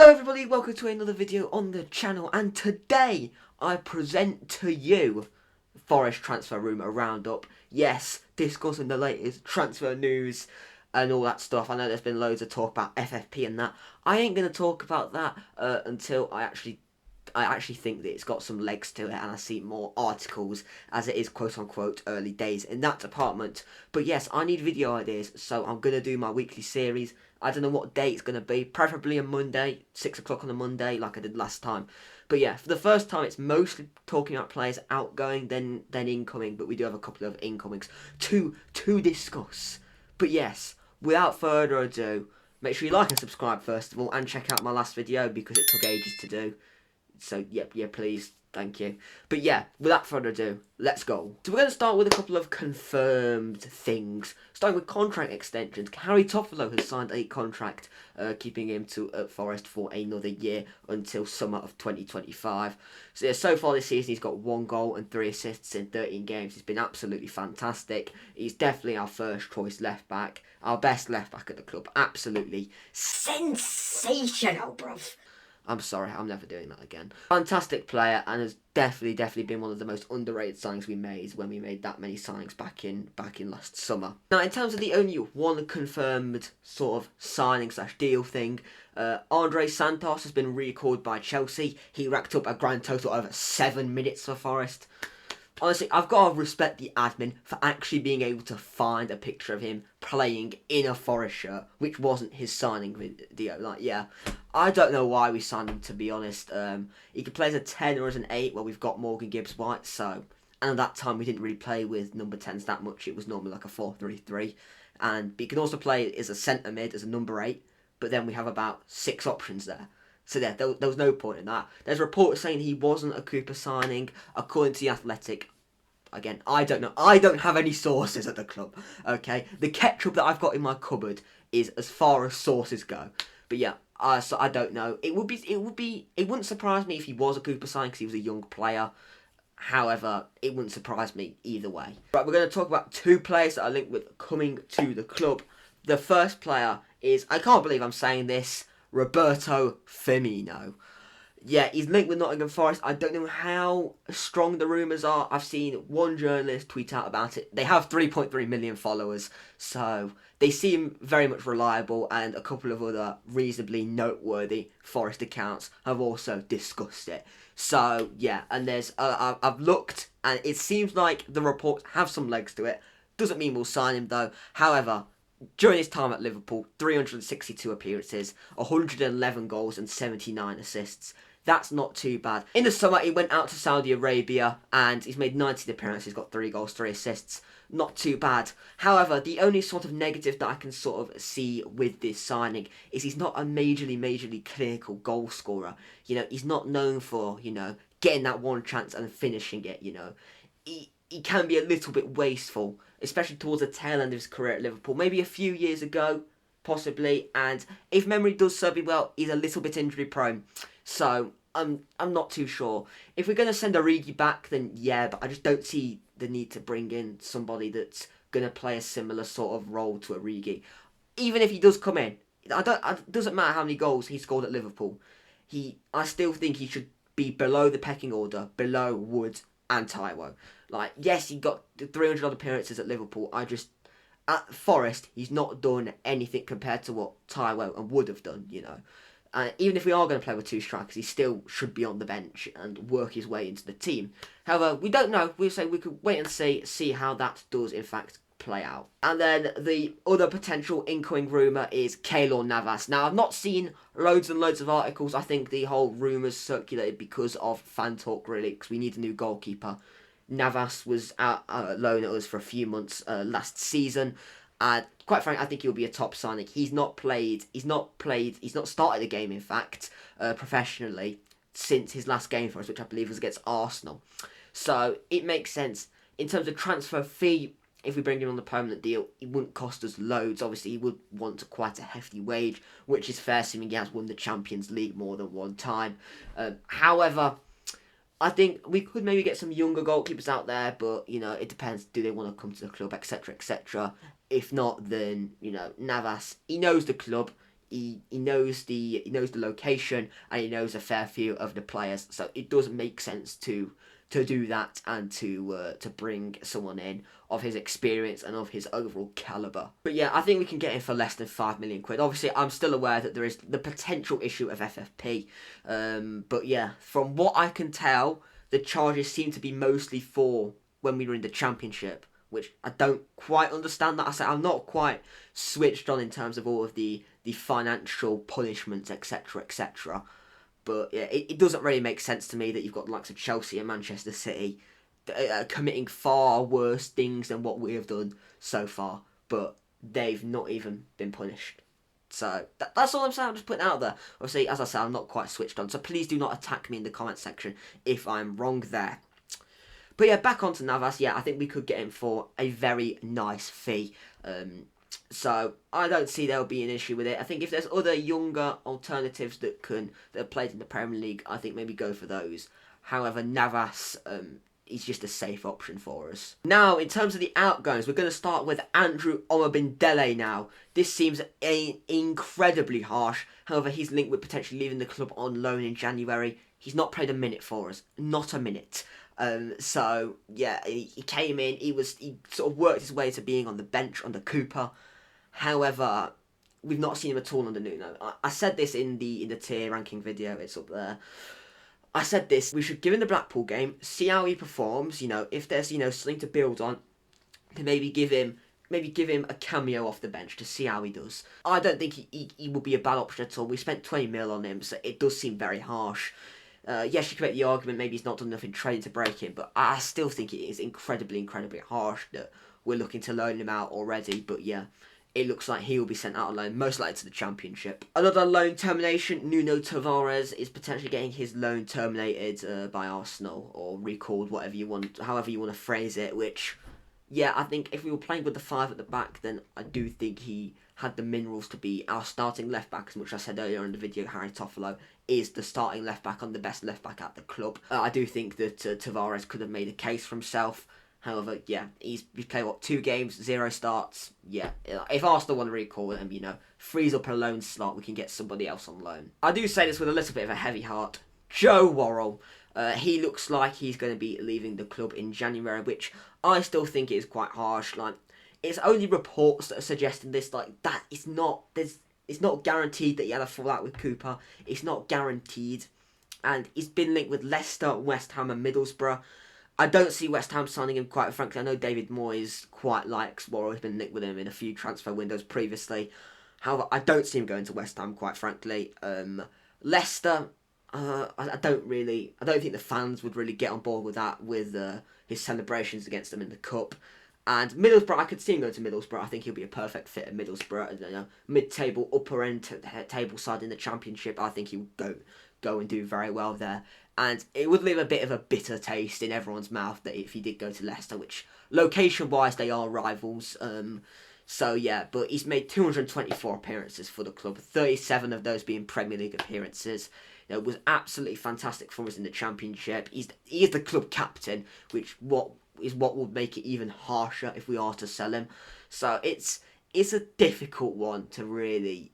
Hello everybody, welcome to another video on the channel, and today I present to you Forest transfer rumour roundup. Yes, discussing the latest transfer news and all that stuff. I know there's been loads of talk about FFP and that. I ain't going to talk about that until I actually think that it's got some legs to it and I see more articles, as it is quote unquote early days in that department. But yes, I need video ideas, so I'm going to do my weekly series. I don't know what day it's going to be, preferably a Monday, 6 o'clock on a Monday like I did last time. But yeah, for the first time it's mostly talking about players outgoing than incoming, but we do have a couple of incomings to discuss. But yes, without further ado, make sure you like and subscribe first of all, and check out my last video because it took ages to do. So, yeah, please, thank you. But yeah, without further ado, let's go. So we're going to start with a couple of confirmed things. Starting with contract extensions. Harry Toffolo has signed a contract, keeping him at Forest for another year until summer of 2025. So yeah, so far this season he's got 1 goal and 3 assists in 13 games. He's been absolutely fantastic. He's definitely our first choice left back. Our best left back at the club. Absolutely sensational, bruv. I'm sorry, I'm never doing that again. Fantastic player, and has definitely been one of the most underrated signings we made when we made that many signings back in last summer. Now, in terms of the only one confirmed sort of signing / deal thing, Andre Santos has been recalled by Chelsea. He racked up a grand total of 7 minutes for Forest. Honestly, I've got to respect the admin for actually being able to find a picture of him playing in a Forest shirt, which wasn't his signing video. Like, yeah, I don't know why we signed him, to be honest. He could play as a 10 or as an 8, well, we've got Morgan Gibbs-White, so... And at that time, we didn't really play with number 10s that much. It was normally like a 4-3-3. And he can also play as a centre mid, as a number 8, but then we have about 6 options there. So yeah, there was no point in that. There's reports saying he wasn't a Cooper signing. According to The Athletic, again, I don't know. I don't have any sources at the club, okay? The ketchup that I've got in my cupboard is as far as sources go. But yeah, so I don't know. It wouldn't surprise me if he was a Cooper signing because he was a young player. However, it wouldn't surprise me either way. Right, we're going to talk about 2 players that are linked with coming to the club. The first player is, I can't believe I'm saying this, Roberto Firmino. Yeah, he's linked with Nottingham Forest. I don't know how strong the rumours are. I've seen one journalist tweet out about it. They have 3.3 million followers, so they seem very much reliable, and a couple of other reasonably noteworthy Forest accounts have also discussed it. So, yeah, and there's I've looked, and it seems like the reports have some legs to it. Doesn't mean we'll sign him, though. However, during his time at Liverpool, 362 appearances, 111 goals and 79 assists. That's not too bad. In the summer, he went out to Saudi Arabia and he's made 19 appearances, got 3 goals, 3 assists. Not too bad. However, the only sort of negative that I can sort of see with this signing is he's not a majorly clinical goal scorer. You know, he's not known for, you know, getting that one chance and finishing it, you know. He can be a little bit wasteful, especially towards the tail end of his career at Liverpool. Maybe a few years ago, possibly, and if memory does serve me well, he's a little bit injury prone. So, I'm not too sure. If we're going to send Origi back, then yeah, but I just don't see the need to bring in somebody that's going to play a similar sort of role to Origi. Even if he does come in, it doesn't matter how many goals he scored at Liverpool. I still think he should be below the pecking order, below Wood and Taiwo. Like, yes, he got 300 odd appearances at Liverpool. At Forest, he's not done anything compared to what Taiwo and Wood have done, you know. Even if we are going to play with 2 strikers, he still should be on the bench and work his way into the team. However, we don't know. We say we could wait and see how that does, in fact, play out. And then the other potential incoming rumour is Keylor Navas. Now, I've not seen loads and loads of articles. I think the whole rumours circulated because of fan talk, really, because we need a new goalkeeper. Navas was out on loan at us for a few months last season. Quite frankly, I think he'll be a top signing. He's not started a game, in fact, professionally since his last game for us, which I believe was against Arsenal. So it makes sense. In terms of transfer fee, if we bring him on the permanent deal, it wouldn't cost us loads. Obviously, he would want quite a hefty wage, which is fair, assuming he has won the Champions League more than one time. However, I think we could maybe get some younger goalkeepers out there, but, you know, it depends. Do they want to come to the club, etc., etc.? If not, then, you know, Navas, he knows the club. he knows the location, and he knows a fair few of the players. So it does make sense to do that, and to bring someone in of his experience and of his overall calibre. But yeah, I think we can get him for less than £5 million. Obviously, I'm still aware that there is the potential issue of FFP. But yeah, from what I can tell, the charges seem to be mostly for when we were in the Championship, which I don't quite understand. That I say I'm not quite switched on in terms of all of the financial punishments, etc., etc. But yeah, it doesn't really make sense to me that you've got the likes of Chelsea and Manchester City committing far worse things than what we have done so far, but they've not even been punished. So that's all I'm saying. I'm just putting it out there. Obviously, as I said, I'm not quite switched on, so please do not attack me in the comment section if I'm wrong there. But yeah, back onto Navas. Yeah, I think we could get him for a very nice fee. So I don't see there'll be an issue with it. I think if there's other younger alternatives that have played in the Premier League, I think maybe go for those. However, Navas is just a safe option for us. Now, in terms of the outgoings, we're going to start with Andrew Omobindele now. This seems incredibly harsh. However, he's linked with potentially leaving the club on loan in January. He's not played a minute for us. Not a minute. So yeah, he came in. He sort of worked his way to being on the bench under Cooper. However, we've not seen him at all under Nuno. I said this in the tier ranking video. It's up there. I said this. We should give him the Blackpool game, see how he performs. If there's something to build on, then maybe give him a cameo off the bench to see how he does. I don't think he will be a bad option at all. We spent 20 mil on him, so it does seem very harsh. Yes, you can make the argument maybe he's not done enough in training to break him, but I still think it is incredibly harsh that we're looking to loan him out already. But yeah, it looks like he will be sent out on loan, most likely to the Championship. Another loan termination, Nuno Tavares is potentially getting his loan terminated by Arsenal, or recalled, however you want to phrase it, which, yeah, I think if we were playing with the 5 at the back, then I do think he had the minerals to be our starting left-back, as much as I said earlier in the video. Harry Toffolo is the starting left-back and the best left-back at the club. I do think that Tavares could have made a case for himself. However, yeah, he's played, 2 games, 0 starts. Yeah, if Arsenal want to recall him, frees up a loan slot, we can get somebody else on loan. I do say this with a little bit of a heavy heart. Joe Worrall. He looks like he's going to be leaving the club in January, which I still think is quite harsh. It's only reports that are suggesting this, that it's not guaranteed that he had a fallout with Cooper. It's not guaranteed. And he's been linked with Leicester, West Ham and Middlesbrough. I don't see West Ham signing him, quite frankly. I know David Moyes quite likes Worrall. He's been linked with him in a few transfer windows previously. However, I don't see him going to West Ham, quite frankly. Leicester, I don't think the fans would really get on board with that, with his celebrations against them in the Cup. And Middlesbrough, I could see him going to Middlesbrough. I think he'll be a perfect fit at Middlesbrough. Mid-table, upper-end table side in the Championship. I think he would go and do very well there. And it would leave a bit of a bitter taste in everyone's mouth that if he did go to Leicester, which location-wise they are rivals. So yeah, but he's made 224 appearances for the club, 37 of those being Premier League appearances. It was absolutely fantastic for us in the Championship. He is the club captain, which what would make it even harsher if we are to sell him. So it's a difficult one to really,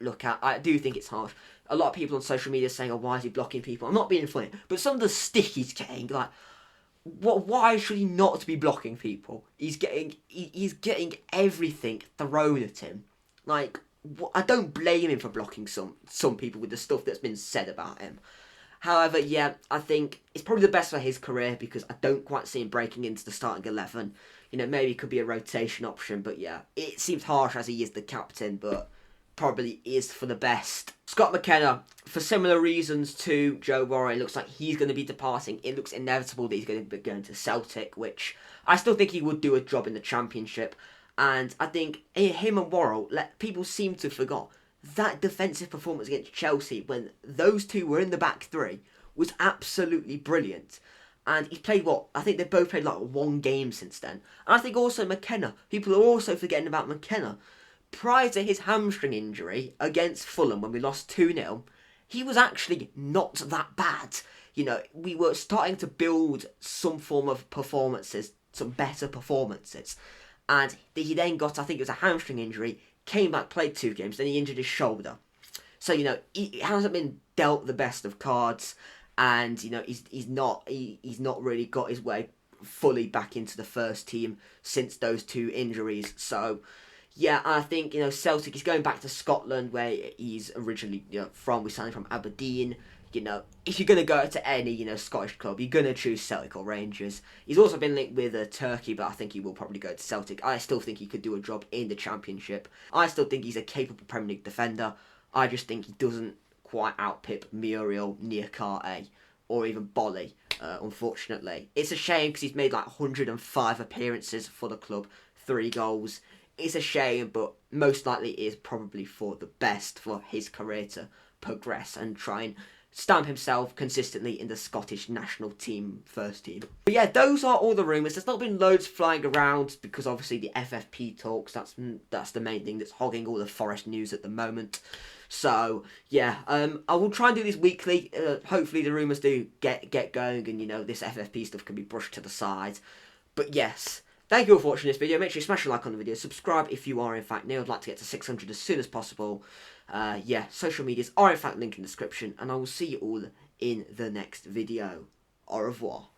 look at. I do think it's harsh. A lot of people on social media saying, "Oh, why is he blocking people?" I'm not being funny, but some of the stick he's getting, why should he not be blocking people? He's getting everything thrown at him. I don't blame him for blocking some people with the stuff that's been said about him. However, yeah, I think it's probably the best for his career, because I don't quite see him breaking into the starting 11. Maybe it could be a rotation option, but yeah, it seems harsh as he is the captain, but probably is for the best. Scott McKenna, for similar reasons to Joe Worrall, it looks like he's going to be departing. It looks inevitable that he's going to be going to Celtic, which I still think he would do a job in the Championship. And I think him and Worrall, people seem to have forgot that defensive performance against Chelsea when those two were in the back 3 was absolutely brilliant. And he's played I think they've both played 1 game since then. And I think also McKenna, people are also forgetting about McKenna. Prior to his hamstring injury against Fulham when we lost 2-0, he was actually not that bad. We were starting to build some form of performances, some better performances. And he then got, I think it was a hamstring injury, came back, played 2 games, then he injured his shoulder. So, you know, he hasn't been dealt the best of cards, and, you know, he's not really got his way fully back into the first team since those 2 injuries. So, yeah, I think, you know, Celtic, he's going back to Scotland, where he's originally, you know, from. We signed him from Aberdeen. You know, if you're going to go to any, you know, Scottish club, you're going to choose Celtic or Rangers. He's also been linked with Turkey, but I think he will probably go to Celtic. I still think he could do a job in the Championship. I still think he's a capable Premier League defender. I just think he doesn't quite outpip Muriel, Niakate, or even Bolly, unfortunately. It's a shame because he's made like 105 appearances for the club, 3 goals. It's a shame, but most likely it is probably for the best for his career to progress and try and stamp himself consistently in the Scottish national team first team. But yeah, those are all the rumours. There's not been loads flying around because obviously the FFP talks, that's the main thing that's hogging all the Forest news at the moment. So yeah, I will try and do this weekly. Hopefully the rumours do get going, and you know, this FFP stuff can be brushed to the side. But yes, thank you all for watching this video. Make sure you smash a like on the video. Subscribe if you are in fact new. I'd like to get to 600 as soon as possible. Yeah, social medias are in fact linked in the description, and I will see you all in the next video. Au revoir.